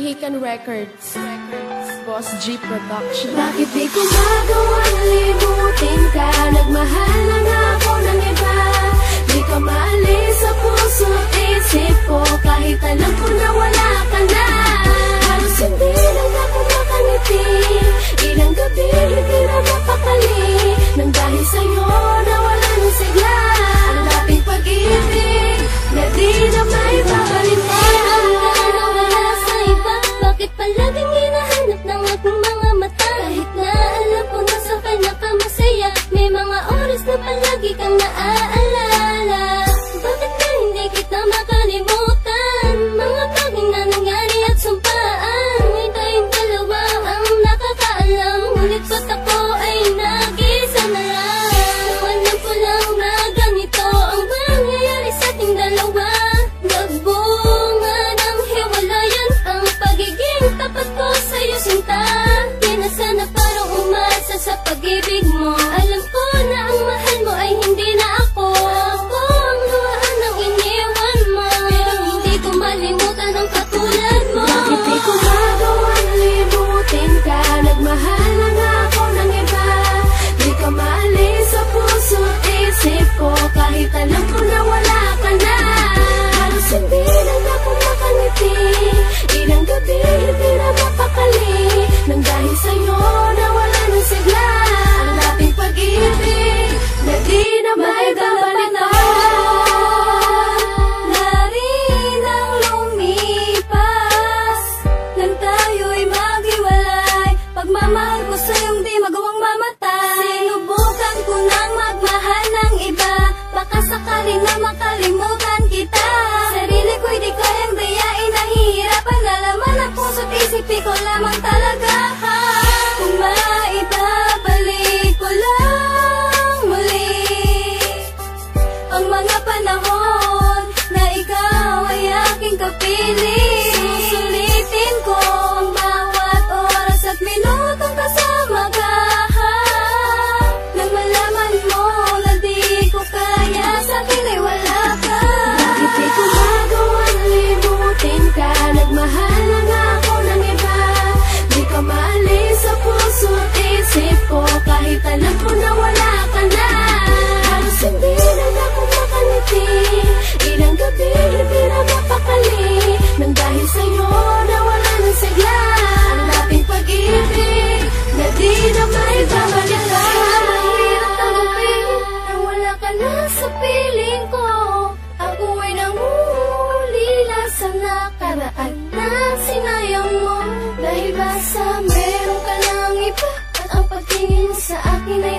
Hikan Records. Boss G Production. Bakit di ko magawang limutin ka? Nagmahal na nga ako ng iba. Di ka maalis sa puso at isip ko, kahit alam ko na wala ka na. Halos hindi lang ako makangiti. Ilang gabi hindi na mapakali, nang dahil sa'yo nawala ng sigla. Ang dating pag-ibig na di na may babalik pa. Bakit palaging hinahanap ng aking mga mata? Kahit na alam ko na sa kanya ka masaya, may mga oras na palagi kang naaalala. Bakit na hindi kita makalimutan? Mga bagay na nangyari at sumpaan, may tayong dalawa ang nakakaalam. Ngunit ba't ako ay nag-isa na lang? Alam ko lang na ganito ang mangyayari sa ating dalawa. Nagbunga ng hiwalayan ang pagiging tapat ko sa'yo, sinta. Di na sana parang umasa sa pag-ibig mo. Alam ko na ang mahal mo ay hindi na ako. Ako ang luhaan ng iniwan mo, pero hindi ko malimutan ang katulad mo. Bakit di ko magawang limutin ka? Nagmahal na nga ako ng iba. Di ka maalis sa puso at isip ko, kahit alam ko na wala ka na. Halos hindi lang ako makangiti. Ilang gabi hindi na mapakali, nang dahil sa'yo nawala ng sigla. Ang dating pag-ibig na di na may babalik na. Narin ang lumipas nang tayo'y maghiwalay. Pagmamahal ko sa'yong di magawang mamatay. Sinubukan ko nang magmahal ng iba, baka sakali na makalimutan kita. Sarili ko'y di kayang dayain, nahihirapan na laman ang puso't isipin ko lamang talaga. Kung maibabalik ko lang muli ang mga panahon na ikaw ay aking kapiling, susulitin ko ang bawat oras at minutong kasama ka. Nang malaman mo na di ko kaya, sa akin ay wala ka. Bakit di ko magawang limutin ka? Nagmahal na nga ako ng iba. Di ka maalis sa puso at isip ko, kahit alam ko na wala ka na. Halos hindi lang ako makangiti. Ilang gabi hindi na mapakali, nang dahil sa'yo nawala ng sigla. Ang dating pag-ibig na di na may babalik ka. Mahirap tanggapin na wala ka na sa piling ko. Ako ay nangungulila sa nakaraan na sinayang mo. Dahil ba sa meron ka ng iba, at ang pagtingin sa akin ay